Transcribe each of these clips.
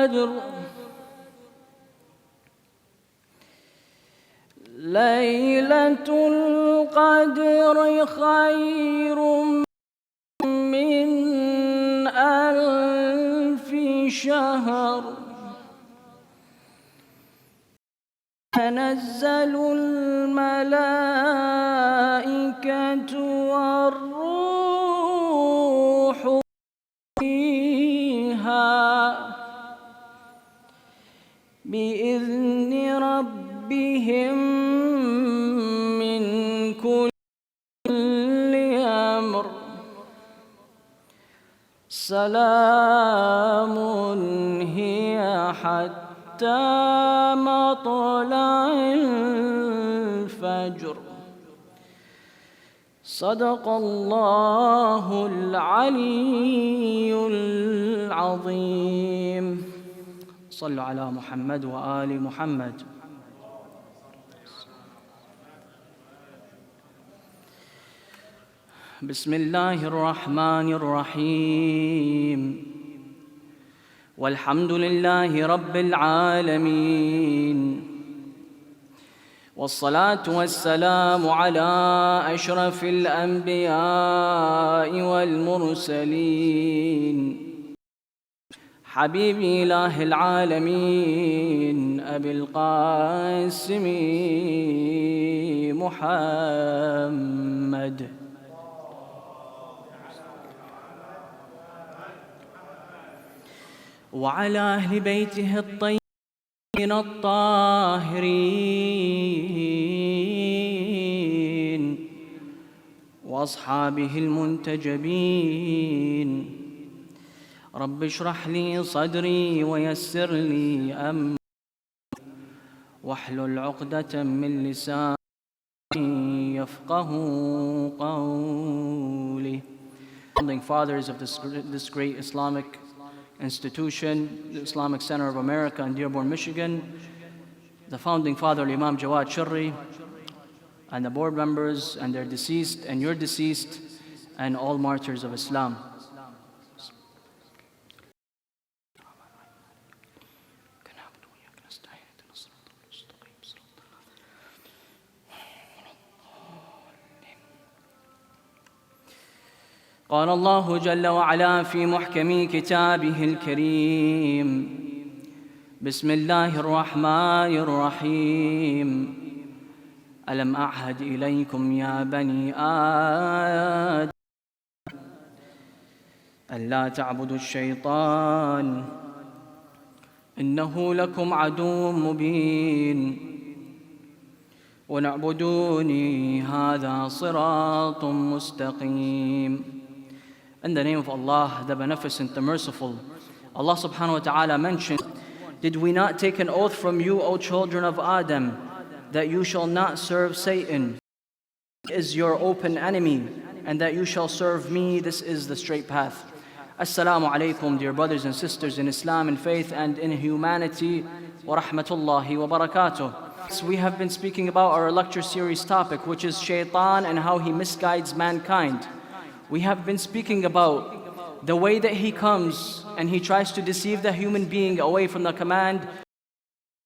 القدر ليلة القدر خير من 1000 شهر تنزل الملائكة والروح فيها بإذن ربهم من كل أمر سلام هي حتى مطلع الفجر صدق الله العلي العظيم. صلوا على محمد وآل محمد. بسم الله الرحمن الرحيم والحمد لله رب العالمين والصلاة والسلام على أشرف الأنبياء والمرسلين حبيب إله العالمين أبي القاسم محمد وعلى أهل بيته الطيبين الطاهرين وأصحابه المنتجبين. رب اشرح لي صدري ويسر لي أمري واحلل عقدة من لساني يفقه قولي. Founding fathers of this great Islamic institution, the Islamic Center of America in Dearborn, Michigan, the founding father Imam Jawad Shirri, and the board members and their deceased and your deceased, and all martyrs of Islam. قال الله جل وعلا في محكم كتابه الكريم بسم الله الرحمن الرحيم ألم أعهد إليكم يا بني آدم ألا تعبدوا الشيطان إنه لكم عدو مبين ونعبدوني هذا صراط مستقيم. In the name of Allah, the Beneficent, the Merciful, Allah subhanahu wa ta'ala mentioned, did we not take an oath from you, O children of Adam, that you shall not serve Satan? He is your open enemy, and that you shall serve me. This is the straight path. Assalamu alaikum, dear brothers and sisters in Islam and faith and in humanity. Wa rahmatullahi wa barakatuh. So we have been speaking about our lecture series topic, which is Shaitan and how he misguides mankind. We have been speaking about the way that he comes and he tries to deceive the human being away from the command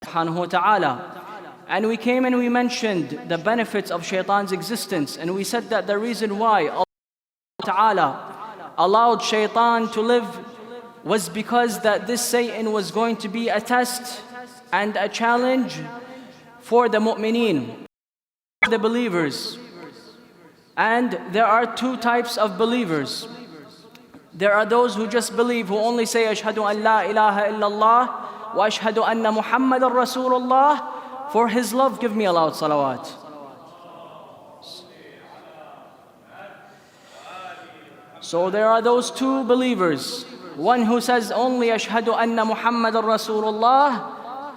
subhanahu wa ta'ala. And we came and we mentioned the benefits of Shaitan's existence, and we said that the reason why Allah ta'ala allowed Shaitan to live was because that this Satan was going to be a test and a challenge for the mu'mineen, the believers. And there are two types of believers. There are those who just believe, who only say ashhadu an la ilaha illallah wa ashhadu anna Muhammadan Rasulullah. For his love, give me a loud salawat. So there are those two believers. One who says only ashhadu anna Muhammadan Rasulullah,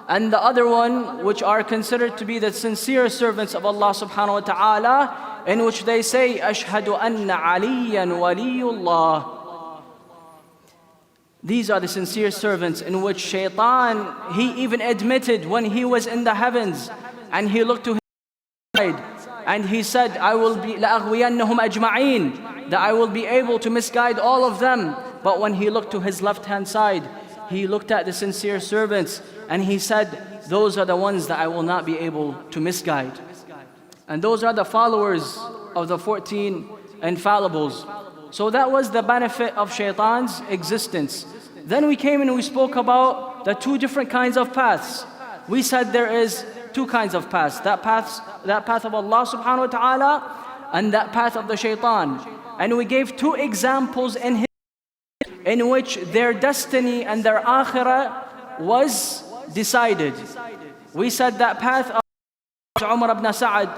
and the other one which are considered to be the sincere servants of Allah subhanahu wa ta'ala, in which they say ashhadu anna aliyan waliyullah. These are the sincere servants in which Shaitan, he even admitted when he was in the heavens and he looked to his side and he said, I will be لَأَغْوِيَنَّهُمْ أَجْمَعِينَ, that I will be able to misguide all of them. But when he looked to his left hand side, He looked at the sincere servants and He said, those are the ones that I will not be able to misguide. And those are the followers of the 14 infallibles. So that was the benefit of shaitan's existence. Then we came and we spoke about the two different kinds of paths. We said there is two kinds of paths. That path of Allah subhanahu wa ta'ala and that path of the shaitan. And we gave two examples in which their destiny and their akhirah was decided. We said that path of Umar ibn Sa'ad,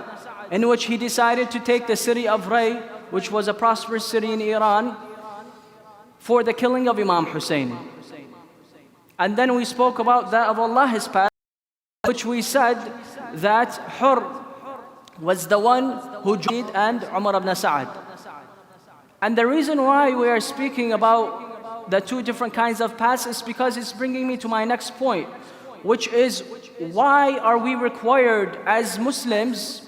in which he decided to take the city of Ray, which was a prosperous city in Iran, for the killing of Imam Hussein. And then we spoke about that of Allah's path, which we said that Hur was the one who joined and Umar ibn Sa'ad. And the reason why we are speaking about the two different kinds of paths is because it's bringing me to my next point, which is, why are we required as Muslims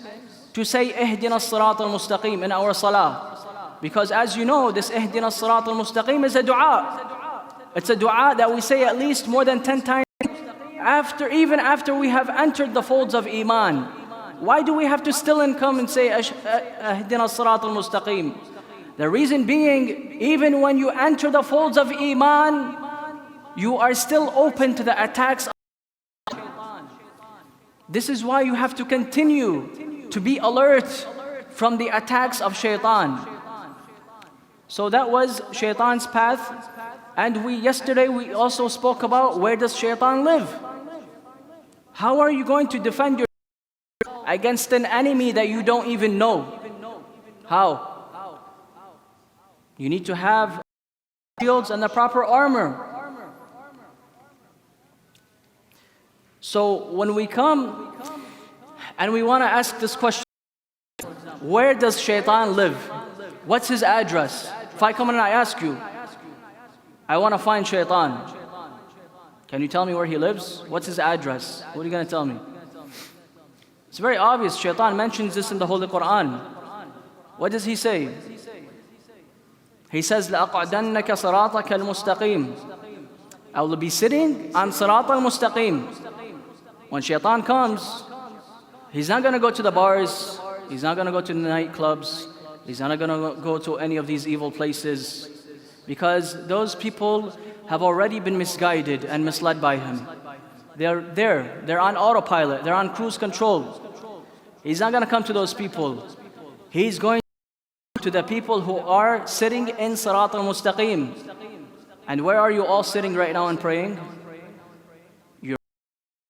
to say Ihdina as-sirat al-mustaqim in our salah? Because as you know, this Ihdina as-sirat al-mustaqim is a dua. It's a dua that we say at least more than 10 times even after we have entered the folds of Iman. Why do we have to still come and say Ihdina as-sirat al-mustaqim? The reason being, even when you enter the folds of Iman, you are still open to the attacks of shaitan. This is why you have to continue to be alert from the attacks of shaitan. So that was shaitan's path. And yesterday we also spoke about, where does shaitan live? How are you going to defend yourself against an enemy that you don't even know? How? You need to have shields and the proper armor. So when we come and we want to ask this question, where does shaitan live? What's his address? If I come and I ask you, I want to find shaitan, can you tell me where he lives? What's his address? What are you going to tell me? It's very obvious. Shaitan mentions this in the Holy Quran. What does he say? He says, لَأَقْعُدَنَّكَ صِرَاطَكَ الْمُسْتَقِيمِ, I will be sitting on Sirat al-Mustaqim. When shaitan comes, he's not going to go to the bars, he's not going to go to the nightclubs, he's not going to go to any of these evil places, because those people have already been misguided and misled by him. They're on autopilot, they're on cruise control. He's not going to come to those people. He's going to the people who are sitting in Sirat al-Mustaqim. And where are you all sitting right now and praying? You're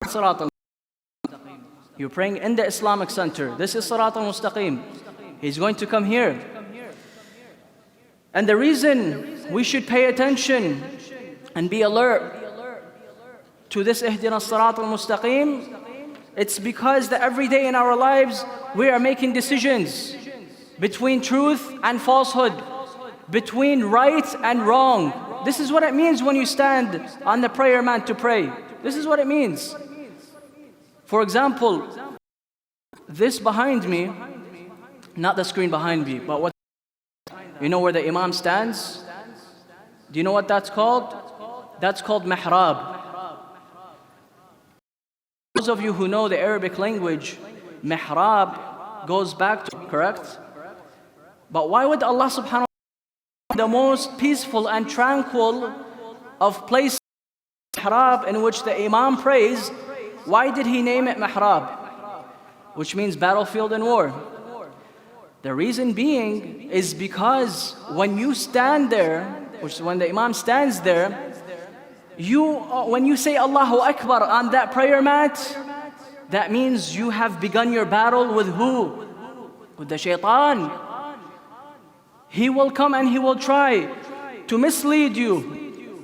Sirat al-Mustaqim. You're praying in the Islamic Center. This is Sirat al-Mustaqim. He's going to come here. And the reason we should pay attention and be alert to this Ihdina as-Sirat al-Mustaqim, it's because that every day in our lives we are making decisions between truth and falsehood, between right and wrong. This is what it means when you stand on the prayer mat to pray. This is what it means. For example, this behind me, not the screen behind me, but what, you know where the Imam stands? Do you know what that's called? That's called mihrab. Those of you who know the Arabic language, mihrab goes back to, correct? But why would Allah subhanahu wa ta'ala, the most peaceful and tranquil of places, mihrab, in which the Imam prays, why did he name it mihrab? Which means battlefield and war. The reason being is because when you stand there, which is when the Imam stands there, when you say Allahu Akbar on that prayer mat, that means you have begun your battle with who? With the shaitan. He will come and he will try to mislead you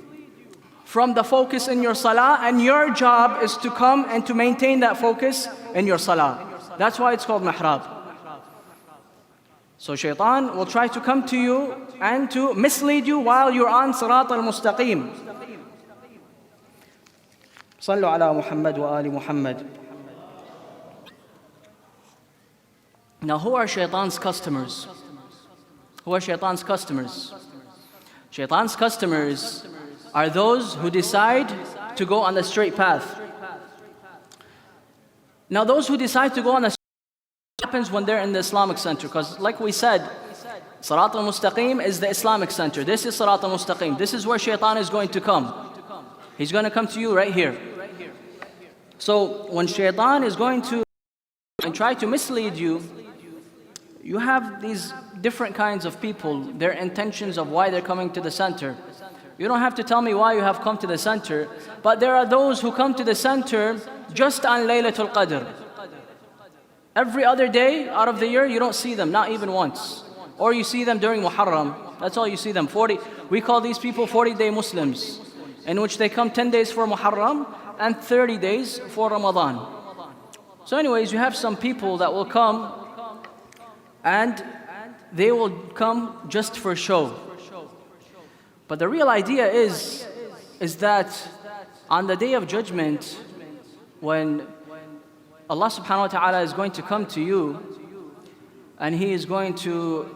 from the focus in your salah, and your job is to come and to maintain that focus in your salah. That's why it's called mihrab. So shaitan will try to come to you and to mislead you while you're on Sirat al-Mustaqim. Sallu ala Muhammad wa ali Muhammad. Now, who are shaitan's customers? Who are shaitan's customers? Shaitan's customers are those who decide to go on the straight path. Now those who decide to go on the straight path happens when they're in the Islamic center, because like we said, Sirat al-Mustaqim is the Islamic center. This is Sirat al-Mustaqim. This is where shaitan is going to come. He's going to come to you right here. So when shaitan is going to and try to mislead you, you have these different kinds of people, their intentions of why they're coming to the center. You don't have to tell me why you have come to the center, but there are those who come to the center just on Laylatul Qadr. Every other day out of the year, you don't see them, not even once. Or you see them during Muharram, that's all you see them. We call these people 40-day Muslims, in which they come 10 days for Muharram and 30 days for Ramadan. So anyways, you have some people that will come and they will come just for show. But the real idea is that on the day of judgment, when Allah subhanahu wa ta'ala is going to come to you and He is going to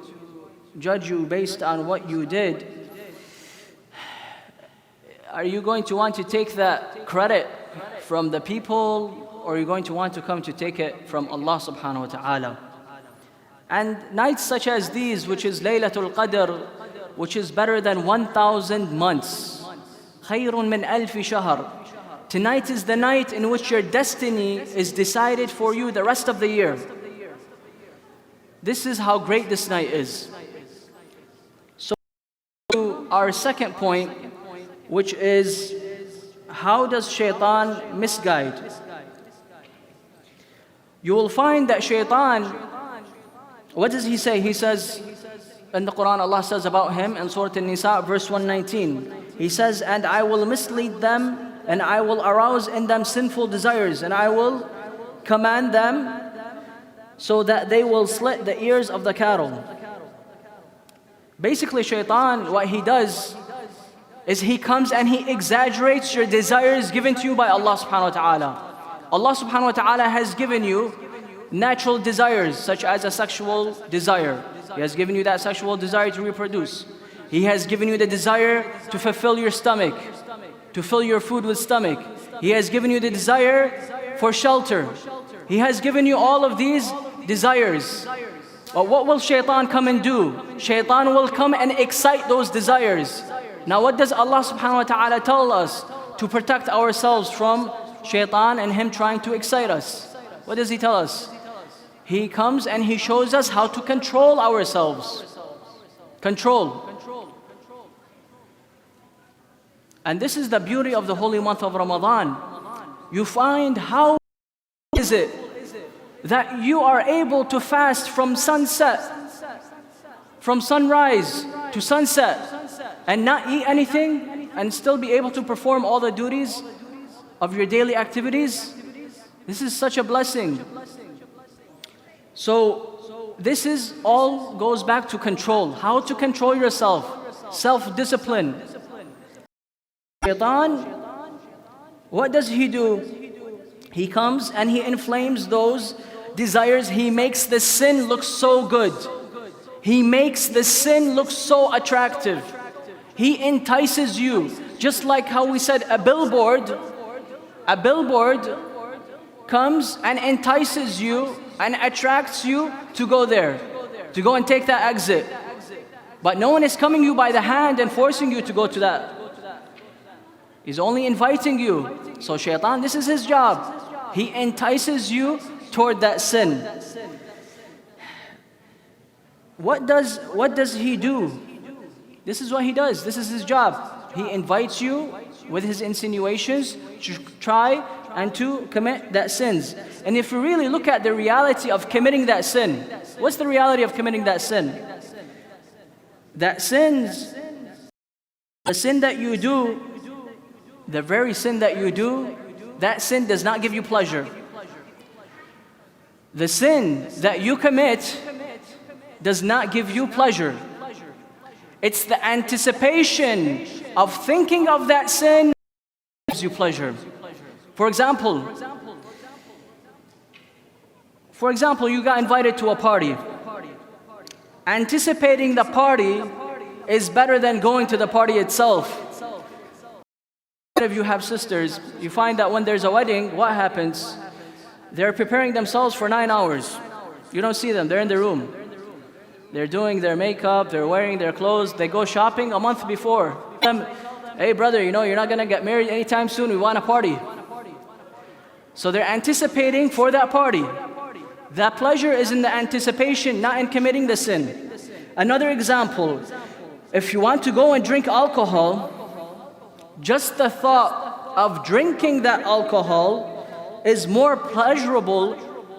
judge you based on what you did, are you going to want to take that credit from the people, or are you going to want to come to take it from Allah subhanahu wa ta'ala? And nights such as these, which is Laylatul Qadr, which is better than 1,000 months, khayrun min alfi shahr. Tonight is the night in which your destiny is decided for you the rest of the year. This is how great this night is. So to our second point, which is, how does shaitan misguide? You will find that shaitan, what does he say? He says, in the Quran, Allah says about him in Surah An-Nisa, verse 119, He says, and I will mislead them, and I will arouse in them sinful desires, and I will command them so that they will slit the ears of the cattle. Basically, shaitan, what he does is he comes and he exaggerates your desires given to you by Allah subhanahu wa ta'ala. Allah subhanahu wa ta'ala has given you natural desires, such as a sexual desire. He has given you that sexual desire to reproduce. He has given you the desire to fulfill your stomach, to fill your food with stomach. He has given you the desire for shelter. He has given you all of these desires. But what will shaitan come and do? Shaitan will come and excite those desires. Now what does Allah subhanahu wa ta'ala tell us to protect ourselves from shaitan and him trying to excite us? What does He tell us? He comes and He shows us how to control ourselves. Control. And this is the beauty of the holy month of Ramadan. You find how is it that you are able to fast from sunset, from sunrise to sunset, and not eat anything and still be able to perform all the duties of your daily activities? This is such a blessing. So this is all goes back to control. How to control yourself, self-discipline. Shaitan, what does he do? He comes and he inflames those desires. He makes the sin look so good. He makes the sin look so attractive. He entices you, just like how we said a billboard comes and entices you and attracts you to go there, to go and take that exit. But no one is coming you by the hand and forcing you to go to that. He's only inviting you. So shaitan, this is his job. He entices you toward that sin. What does he do? This is what he does. This is his job. He invites you with his insinuations to try and to commit that sins. And if you really look at the reality of committing that sin, what's the reality of committing that sin? The sin that you do, the very sin that you do, that sin does not give you pleasure. The sin that you commit does not give you pleasure. It's the anticipation of thinking of that sin that gives you pleasure. For example, you got invited to a party. Anticipating the party is better than going to the party itself. If you have sisters, you find that when there's a wedding, what happens? They're preparing themselves for 9 hours. You don't see them, they're in the room. They're doing their makeup, they're wearing their clothes, they go shopping a month before. Hey brother, you know, you're not gonna get married anytime soon, we want a party. So they're anticipating for that party. That pleasure is in the anticipation, not in committing the sin. Another example, if you want to go and drink alcohol, just the thought of drinking that alcohol is more pleasurable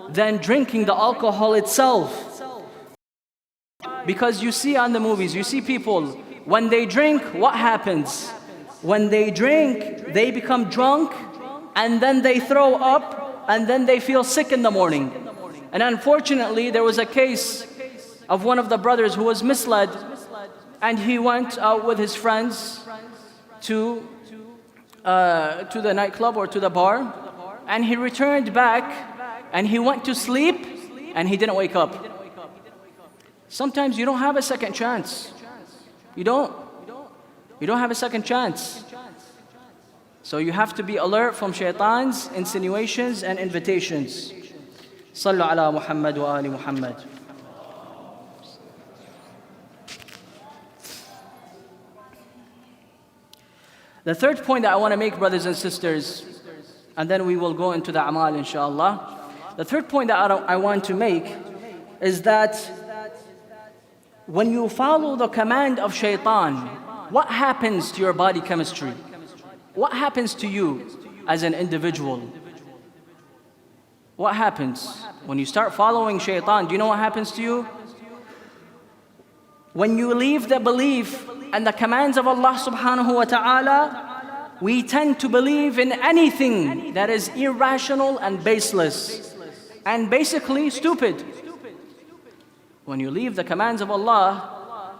than drinking the alcohol itself. Because you see on the movies, you see people, when they drink, what happens? When they drink, they become drunk, and then they throw up, and then they feel sick in the morning. And unfortunately, there was a case of one of the brothers who was misled, and he went out with his friends to the nightclub or to the bar, and he returned back, and he went to sleep, and he didn't wake up. Sometimes you don't have a second chance. You don't have a second chance. So you have to be alert from shaitan's insinuations and invitations. Sallu ala Muhammad wa ali Muhammad. The third point that I want to make, brothers and sisters, and then we will go into the amal inshallah. The third point that I want to make is that when you follow the command of shaitan, what happens to your body chemistry? What happens to you as an individual? What happens? When you start following shaitan, do you know what happens to you? When you leave the belief and the commands of Allah subhanahu wa ta'ala, we tend to believe in anything that is irrational and baseless and basically stupid. When you leave the commands of Allah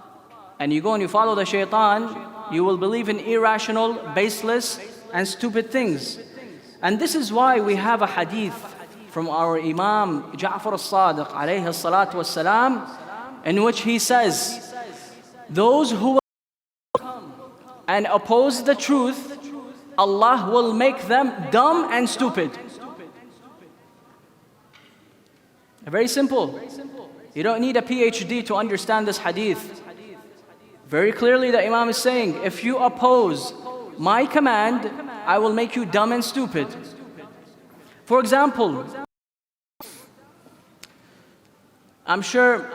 and you go and you follow the shaitan, you will believe in irrational, baseless and stupid things. And this is why we have a hadith from our Imam Ja'far al-Sadiq alayhi salatu wassalam, in which he says, those who will come and oppose the truth, Allah will make them dumb and stupid. Very simple. You don't need a PhD to understand this hadith. Very clearly the Imam is saying, if you oppose my command, I will make you dumb and stupid. For example, I'm sure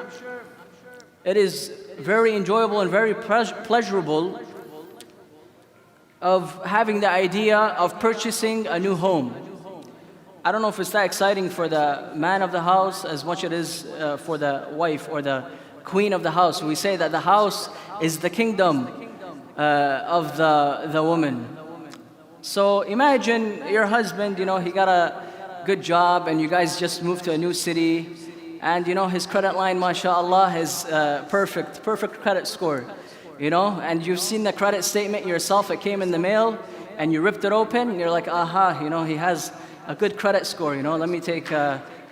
it is very enjoyable and very pleasurable of having the idea of purchasing a new home. I don't know if it's that exciting for the man of the house as much as it is for the wife or the queen of the house. We say that the house is the kingdom of the woman. So imagine your husband, you know, he got a good job and you guys just moved to a new city, and you know his credit line, mashallah, is perfect credit score, you know, and you've seen the credit statement yourself, it came in the mail, and you ripped it open and you're like, aha, you know, he has a good credit score, you know, let me take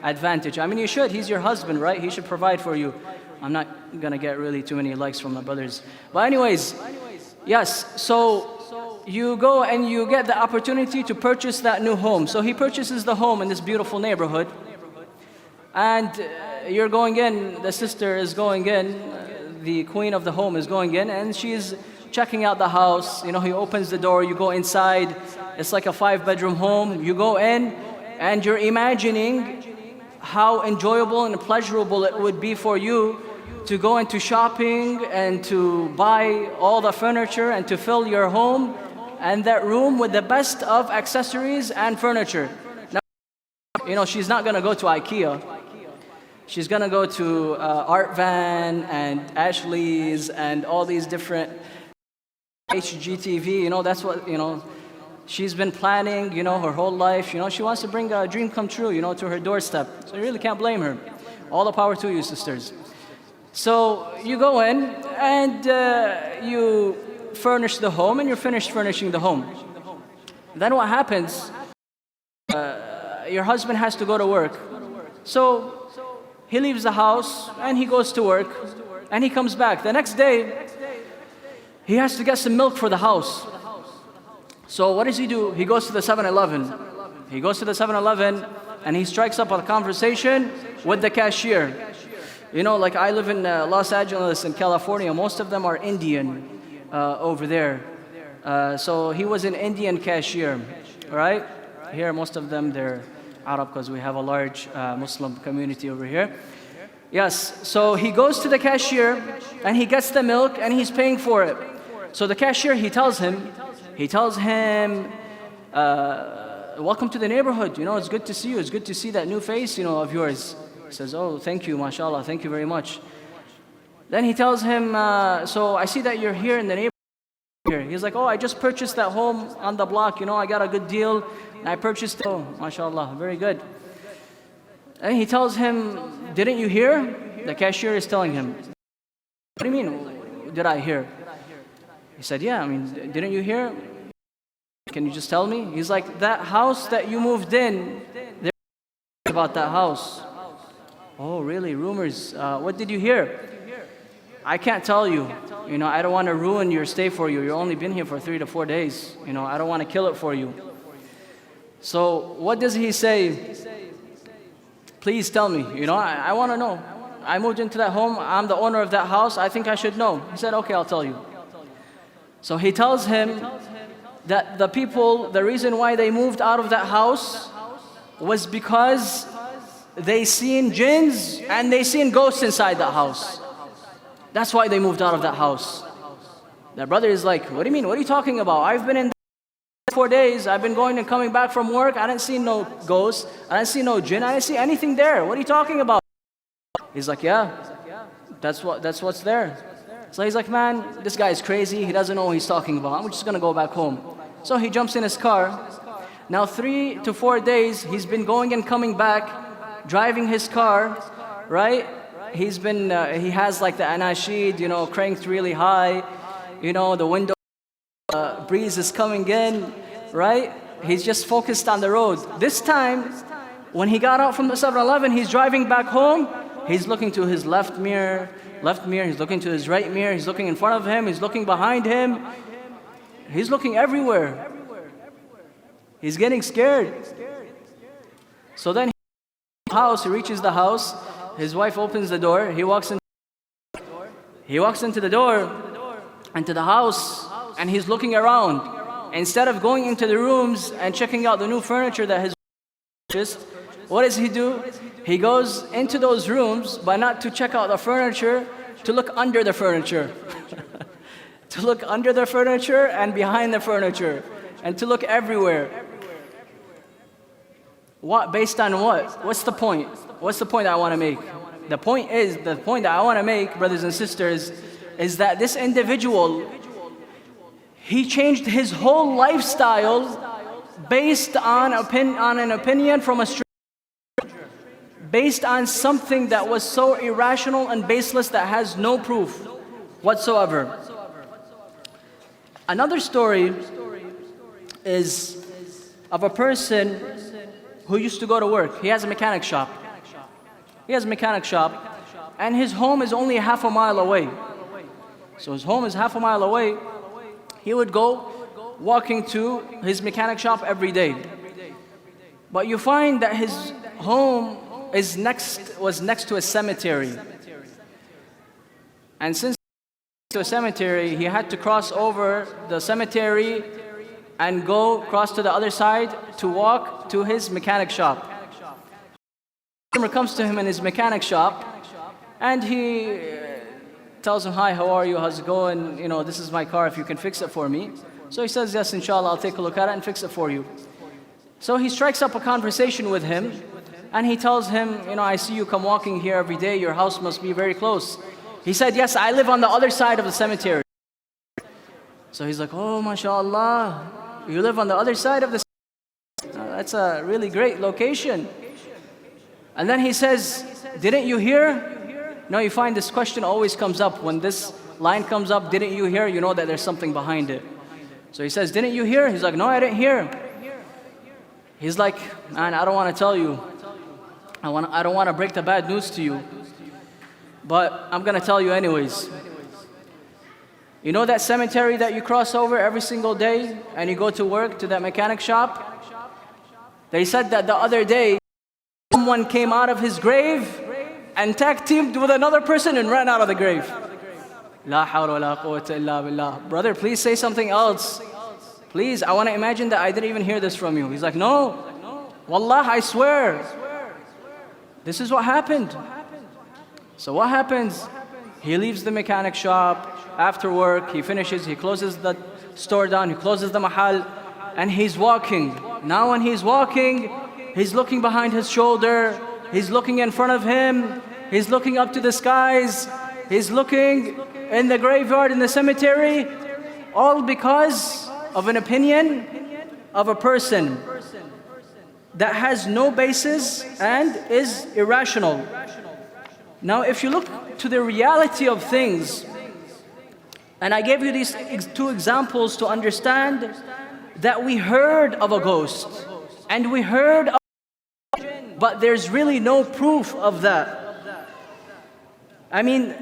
advantage. I mean, you should, he's your husband, right? He should provide for you. I'm not gonna get really too many likes from my brothers. But anyways, yes, so you go and you get the opportunity to purchase that new home. So he purchases the home in this beautiful neighborhood, and you're going in, the sister is going in, the queen of the home is going in, and she's checking out the house. You know, he opens the door, you go inside, it's like a 5-bedroom home. You go in and you're imagining how enjoyable and pleasurable it would be for you to go into shopping and to buy all the furniture and to fill your home and that room with the best of accessories and furniture. Now, you know, she's not gonna go to IKEA. She's gonna go to Art Van and Ashley's and all these different HGTV, you know, that's what, you know, she's been planning, you know, her whole life. You know, she wants to bring a dream come true, you know, to her doorstep. So you really can't blame her. All the power to you, sisters. So you go in and you furnish the home and you're finished furnishing the home. Then what happens? Your husband has to go to work. So he leaves the house and he goes to work and he comes back. The next day, he has to get some milk for the house. So what does he do? He goes to the 7-Eleven. He goes to the 7-Eleven and he strikes up a conversation with the cashier. You know, like I live in Los Angeles in California. Most of them are Indian over there. So he was an Indian cashier, right? Here, most of them, they're Arab because we have a large Muslim community over here. Yes, so he goes to the cashier and he gets the milk and he's paying for it. So the cashier, he tells him, welcome to the neighborhood. You know, it's good to see you. It's good to see that new face, you know, of yours. He says, oh, thank you, mashallah, thank you very much. Then he tells him, so I see that you're here in the neighborhood. Here. He's like, oh, I just purchased that home on the block. You know, I got a good deal and I purchased it. Oh, mashallah, very good. And he tells him, didn't you hear? The cashier is telling him, what do you mean, did I hear? He said, yeah, I mean, didn't you hear? Can you just tell me? He's like, that house that you moved in, they're about that house. Oh, really? Rumors. What did you hear? I can't tell you. You know, I don't want to ruin your stay for you. You've only been here for 3 to 4 days. You know, I don't want to kill it for you. So what does he say? Please tell me. You know, I want to know. I moved into that home. I'm the owner of that house. I think I should know. He said, okay, I'll tell you. So he tells him that the people, the reason why they moved out of that house was because they seen jinns and they seen ghosts inside that house. That's why they moved out of that house. That brother is like, what do you mean? What are you talking about? I've been in 4 days. I've been going and coming back from work. I didn't see no ghosts. I didn't see no jinn. I didn't see anything there. What are you talking about? He's like, yeah, that's what's there. So he's like, man, this guy is crazy. He doesn't know what he's talking about. I'm just going to go back home. So he jumps in his car. Now 3 to 4 days, he's been going and coming back, driving his car, right? He has like the anashid, you know, cranked really high. You know, the window breeze is coming in, right? He's just focused on the road. This time, when he got out from the 7-Eleven, he's driving back home. He's looking to his left mirror, he's looking to his right mirror, he's looking in front of him, he's looking behind him. He's looking everywhere. He's getting scared. So then he reaches the house, his wife opens the door, he walks into the door, into the house, and he's looking around. Instead of going into the rooms and checking out the new furniture that his wife purchased, what does he do? He goes into those rooms, but not to check out the furniture, to look under the furniture. To look under the furniture and behind the furniture, and to look everywhere. What? Based on what? What's the point? What's the point that I want to make? The point that I want to make, brothers and sisters, is that this individual, he changed his whole lifestyle based on an opinion from a stranger, based on something that was so irrational and baseless that has no proof whatsoever. Another story is of a person who used to go to work. He has a mechanic shop. And his home is only half a mile away. So his home is half a mile away. He would go walking to his mechanic shop every day. But you find that his home was next to a cemetery. And since to a cemetery, he had to cross over the cemetery and cross to the other side to walk to his mechanic shop. A customer comes to him in his mechanic shop and he tells him, hi, how are you, how's it going, you know, this is my car, if you can fix it for me. So he says, yes, inshallah, I'll take a look at it and fix it for you. So he strikes up a conversation with him and he tells him, you know, I see you come walking here every day, your house must be very close. He said, yes, I live on the other side of the cemetery. So he's like, oh, mashallah, you live on the other side of the cemetery. That's a really great location. And then he says, didn't you hear? Now you find this question always comes up. When this line comes up, didn't you hear? You know that there's something behind it. So he says, didn't you hear? He's like, no, I didn't hear. He's like, man, I don't want to tell you. I don't want to break the bad news to you. But I'm going to tell you anyways. You know that cemetery that you cross over every single day and you go to work, to that mechanic shop? They said that the other day, someone came out of his grave and tag teamed with another person and ran out of the grave. La hawla wa la quwwata illa billah. Brother, please say something else. Please, I want to imagine that I didn't even hear this from you. He's like, no. Wallah, I swear. This is what happened. So what happens? He leaves the mechanic shop after work, he finishes, he closes the store down, he closes the mahal, and he's walking. Now when he's walking, he's looking behind his shoulder, he's looking in front of him, he's looking up to the skies, he's looking in the graveyard, in the cemetery, all because of an opinion of a person that has no basis and is irrational. Now if you look to the reality of things, and I gave you these two examples to understand that we heard of a ghost and we heard of but there's really no proof of that. I mean,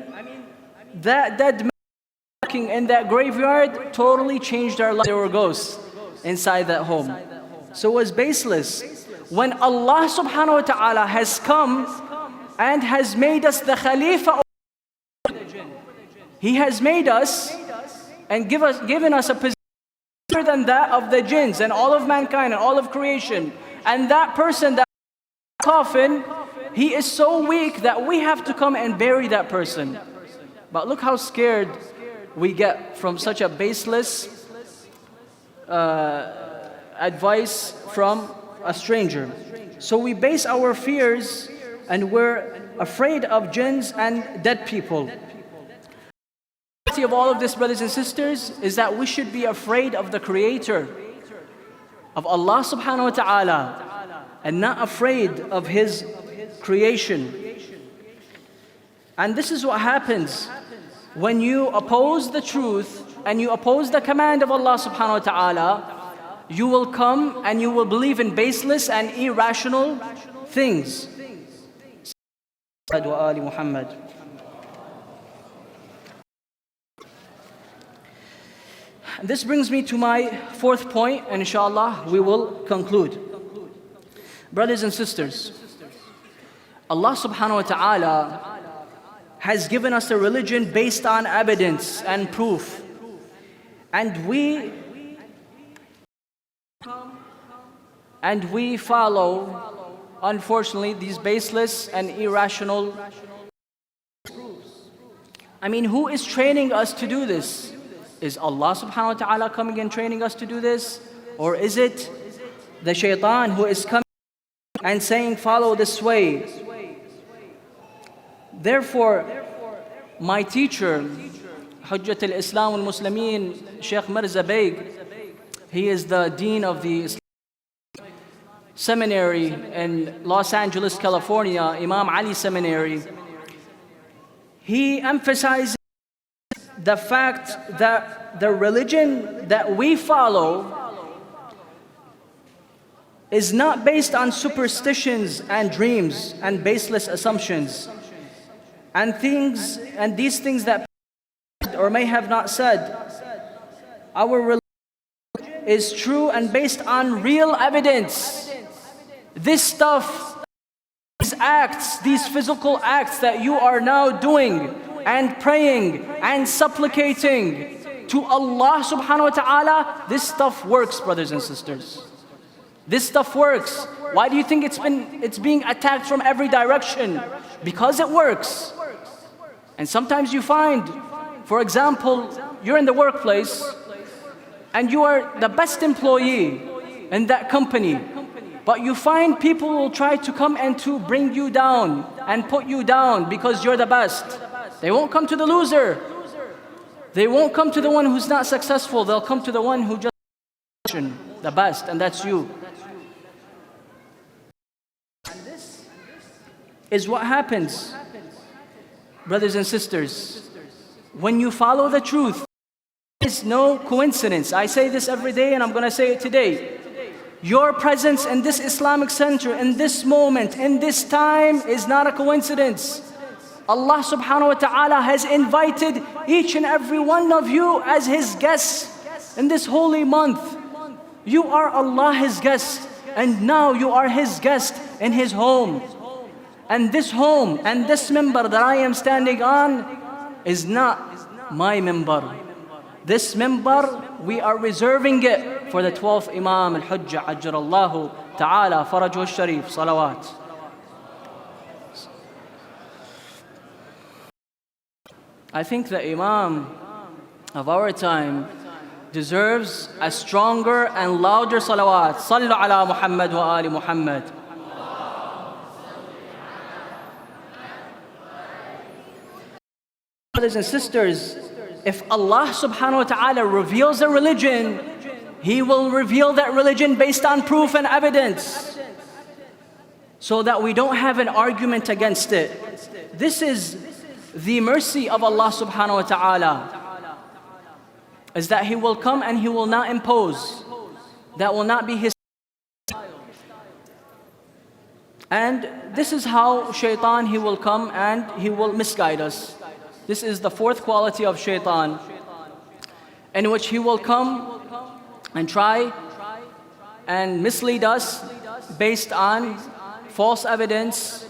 that man walking in that graveyard totally changed our life. There were ghosts inside that home. So it was baseless. When Allah subhanahu wa ta'ala has come and has made us the Khalifa of He has made us and given us a position better than that of the jinns and all of mankind and all of creation. And that person, that coffin, he is so weak that we have to come and bury that person. But look how scared we get from such a baseless advice from a stranger. So we base our fears and we're afraid of jinns and dead people. The reality of all of this, brothers and sisters, is that we should be afraid of the Creator, of Allah subhanahu wa ta'ala, and not afraid of His creation. And this is what happens when you oppose the truth and you oppose the command of Allah subhanahu wa ta'ala. You will come and you will believe in baseless and irrational things. Muhammad. This brings me to my fourth point, and inshallah we will conclude. Brothers and sisters, Allah subhanahu wa ta'ala has given us a religion based on evidence and proof. And we follow, unfortunately, these baseless and irrational proofs. I mean, who is training us to do this? Is Allah subhanahu wa ta'ala coming and training us to do this? Or is it the shaitan who is coming and saying, follow this way? Therefore, my teacher, Hujjat al-Islam al-Muslimin, Sheikh Mirza Beg, he is the dean of the Islamic Seminary in Los Angeles, California, Imam Ali Seminary. He emphasizes the fact that the religion that we follow is not based on superstitions and dreams and baseless assumptions and these things that or may have not said. Our religion is true and based on real evidence. This stuff, these acts, these physical acts that you are now doing and praying and supplicating to Allah subhanahu wa ta'ala, this stuff works, brothers and sisters. This stuff works. Why do you think it's being attacked from every direction? Because it works. And sometimes you find, for example, you're in the workplace and you are the best employee in that company, but you find people will try to come and to bring you down and put you down because you're the best. They won't come to the loser. They won't come to the one who's not successful. They'll come to the one who just the best, and that's you. And this is what happens, brothers and sisters. When you follow the truth, there is no coincidence. I say this every day and I'm going to say it today. Your presence in this Islamic center, in this moment, in this time is not a coincidence. Allah subhanahu wa ta'ala has invited each and every one of you as His guests in this holy month. You are Allah's guest, and now you are His guest in His home. And this home and this minbar that I am standing on is not my minbar. This minbar, we are reserving it for the 12th Imam al-Hujjah, ajjarallahu ta'ala farajhu al-sharif, salawat. I think the Imam of our time deserves a stronger and louder salawat. Sallu ala Muhammad wa ali Muhammad. Brothers and sisters, if Allah subhanahu wa ta'ala reveals a religion, He will reveal that religion based on proof and evidence, so that we don't have an argument against it. This is the mercy of Allah subhanahu wa ta'ala, is that He will come and He will not impose. That will not be His style. And this is how shaitan, he will come and he will misguide us. This is the fourth quality of shaitan, in which he will come and try and mislead us based on false evidence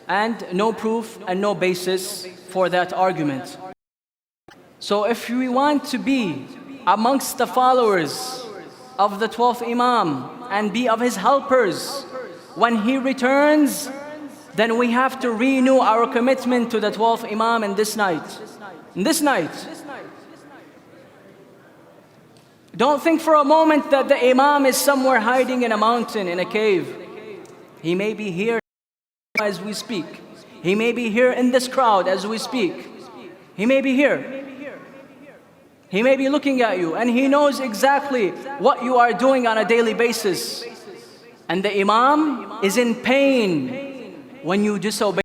and no proof and no basis for that argument. So if we want to be amongst the followers of the 12th Imam and be of his helpers when he returns, then we have to renew our commitment to the 12th Imam in this night. In this night. Don't think for a moment that the Imam is somewhere hiding in a mountain, in a cave. He may be here as we speak. He may be here in this crowd as we speak. He may be here. He may be looking at you, and He knows exactly what you are doing on a daily basis. And the Imam is in pain when you disobey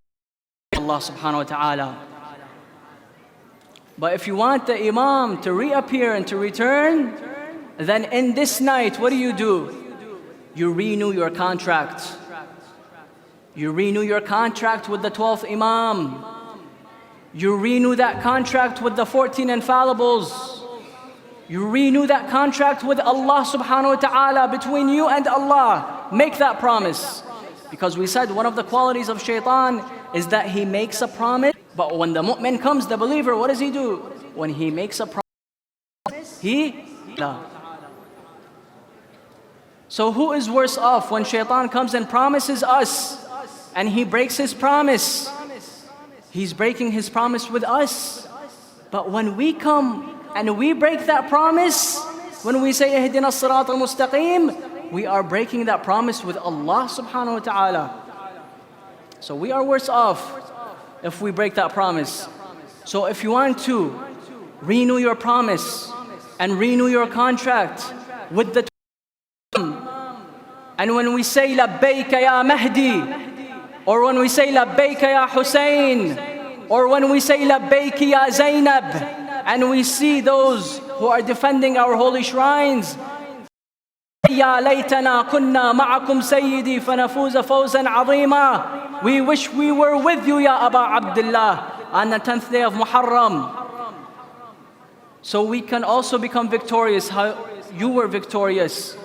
Allah subhanahu wa ta'ala. But if you want the Imam to reappear and to return, then in this night, what do? You renew your contract. You renew your contract with the 12th Imam. You renew that contract with the 14 infallibles. You renew that contract with Allah subhanahu wa ta'ala, between you and Allah. Make that promise. Because we said one of the qualities of shaitan is that he makes a promise, but when the mu'min comes, the believer, what does he do? When he makes a promise, So who is worse off when shaitan comes and promises us and he breaks his promise? He's breaking his promise with us. But when we come and we break that promise, when we say ihdina as-sirat al-mustaqim, we are breaking that promise with Allah subhanahu wa ta'ala. So we are worse off if we break that promise. So if you want to renew your promise and renew your contract with the and when we say labbayka ya Mahdi, or when we say labbayka ya Hussein, or when we say labbayki ya Zainab, and we see those who are defending our holy shrines, ya laytana kunna ma'akum sayyidi fanafuza fawzan azima, we wish we were with you ya Aba Abdullah on the 10th day of Muharram, so we can also become victorious how you were victorious.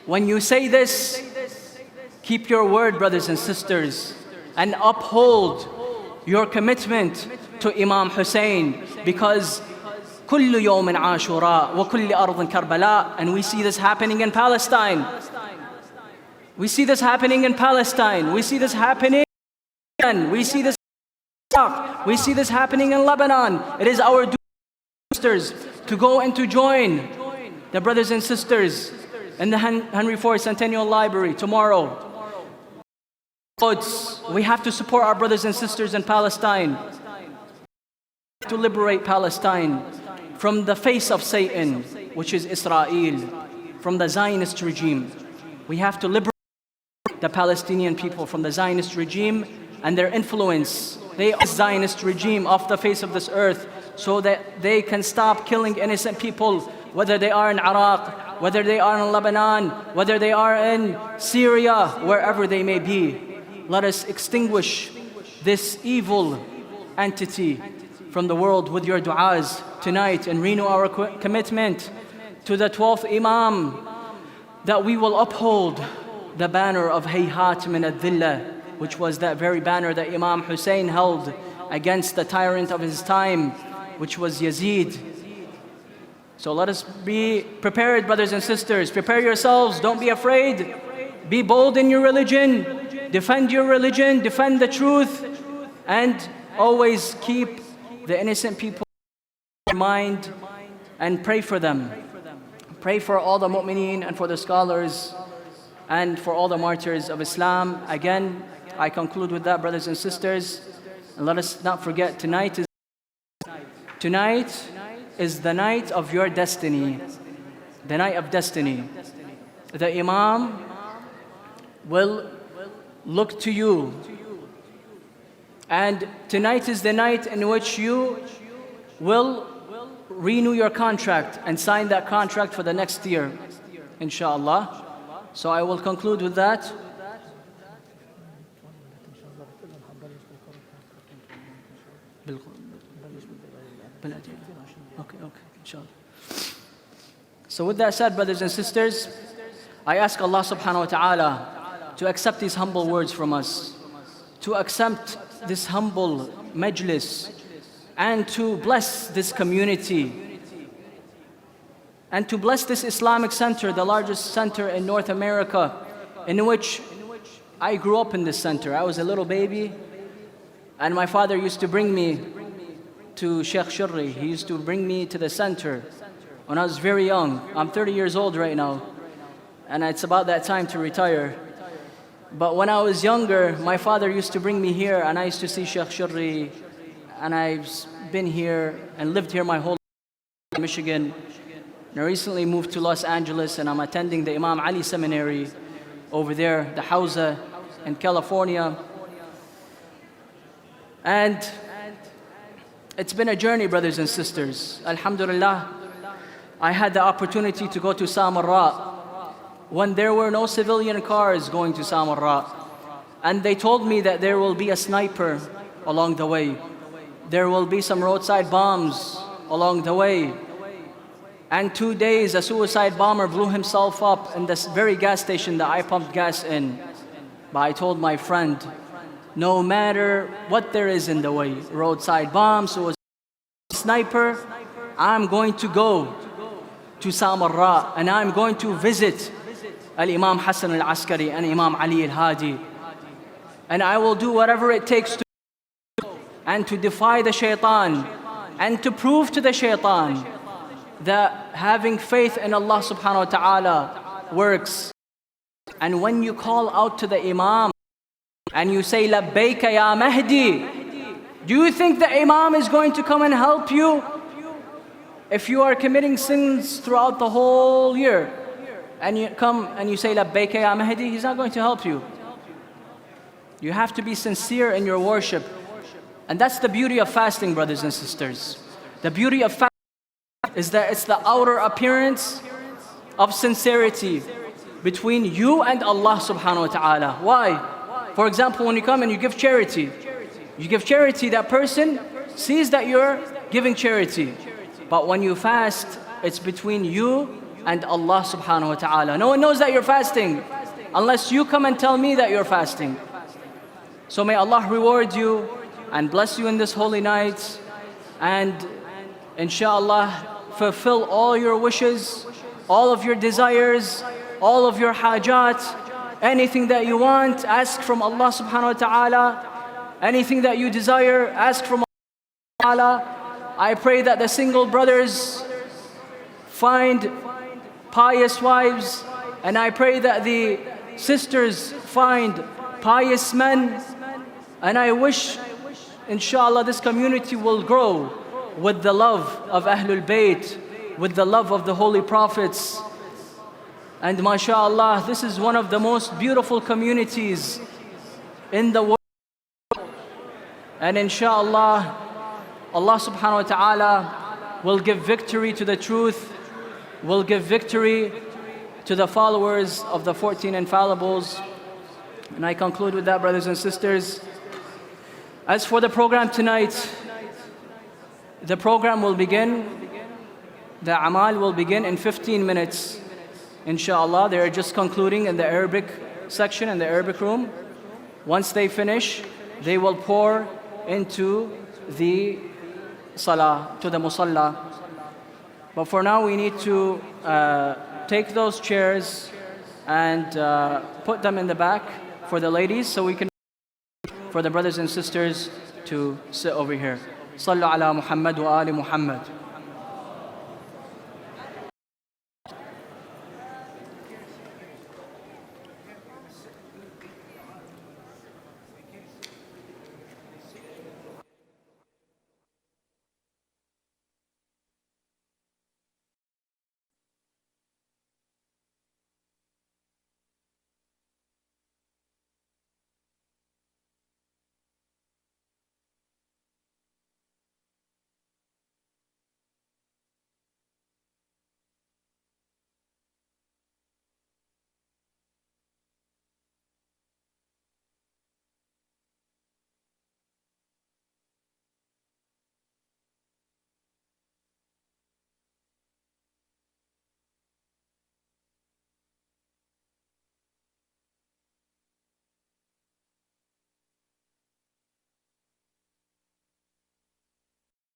When you say this, keep your word, brothers and sisters, and uphold your commitment to Imam Hussein, because كل يوم عاشوراء وكل أرض كربلاء, and we see this happening in Palestine. We see this happening in Palestine. We see this happening we see this we see this happening in Lebanon. It is our duty, sisters, to go and to join the brothers and sisters in the Henry Ford Centennial Library tomorrow. We have to support our brothers and sisters in Palestine, to liberate Palestine from the face of Satan, which is Israel, from the Zionist regime. We have to liberate the Palestinian people from the Zionist regime and their influence. They are the Zionist regime off the face of this earth, so that they can stop killing innocent people, whether they are in Iraq, whether they are in Lebanon, whether they are in Syria, wherever they may be. Let us extinguish this evil entity from the world with your du'as tonight, and renew our commitment to the 12th Imam, that we will uphold the banner of Hayhat min al-Dhillah, which was that very banner that Imam Hussein held against the tyrant of his time, which was Yazid. So let us be prepared, brothers and sisters. Prepare yourselves, don't be afraid. Be bold in your religion, defend the truth, and always keep the innocent people in mind and pray for them. Pray for all the mu'mineen and for the scholars and for all the martyrs of Islam. Again, I conclude with that, brothers and sisters. And let us not forget, tonight is the night of your destiny, the night of destiny. The Imam will look to you. And tonight is the night in which you will renew your contract and sign that contract for the next year, inshallah. So I will conclude with that. Okay, inshallah. So with that said, brothers and sisters, I ask Allah subhanahu wa ta'ala to accept these humble words from us, to accept this humble majlis, and to bless this community, and to bless this Islamic center, the largest center in North America, in which I grew up in this center. I was a little baby, and my father used to bring me to Sheikh Shurri. He used to bring me to the center when I was very young. I'm 30 years old right now, and it's about that time to retire. But when I was younger, my father used to bring me here, and I used to see Sheikh Shurri, and I've been here and lived here my whole life in Michigan. And I recently moved to Los Angeles, and I'm attending the Imam Ali Seminary over there, the Hausa in California. And it's been a journey, brothers and sisters. Alhamdulillah, I had the opportunity to go to Samarra when there were no civilian cars going to Samarra. And they told me that there will be a sniper along the way. There will be some roadside bombs along the way. And 2 days, a suicide bomber blew himself up in this very gas station that I pumped gas in. But I told my friend, no matter what there is in the way, roadside bombs, suicide, sniper, I'm going to go to Samarra, and I'm going to visit Al-Imam Hassan al-Askari and Imam Ali al-Hadi. And I will do whatever it takes to and to defy the shaitan, and to prove to the shaitan that having faith in Allah subhanahu wa ta'ala works. And when you call out to the Imam and you say, Labbayka ya Mahdi, do you think the Imam is going to come and help you? If you are committing sins throughout the whole year, and you come and you say, Labbayka ya Mahdi, he's not going to help you. You have to be sincere in your worship. And that's the beauty of fasting, brothers and sisters. The beauty of fasting is that it's the outer appearance of sincerity between you and Allah subhanahu wa ta'ala. Why? For example, when you come and you give charity, that person sees that you're giving charity. But when you fast, it's between you and Allah subhanahu wa ta'ala. No one knows that you're fasting unless you come and tell me that you're fasting. So may Allah reward you and bless you in this holy night, and inshallah fulfill all your wishes, all of your desires, all of your hajat, anything that you want, ask from Allah subhanahu wa ta'ala. Anything that you desire, ask from Allah subhanahu wa ta'ala. I pray that the single brothers find pious wives, and I pray that the sisters find pious men, and I wish inshallah this community will grow with the love of Ahlul Bayt, with the love of the holy prophets. And mashallah, this is one of the most beautiful communities in the world. And inshallah, Allah subhanahu wa ta'ala will give victory to the truth, will give victory to the followers of the 14 infallibles. And I conclude with that, brothers and sisters. As for the program tonight, the program will begin, the Amal will begin in 15 minutes. Inshallah, they are just concluding in the Arabic section, in the Arabic room. Once they finish, they will pour into the Salah, to the Musalla. But for now, we need to take those chairs and put them in the back for the ladies, so we can, for the brothers and sisters to sit over here. Sallu ala Muhammad wa ali Muhammad.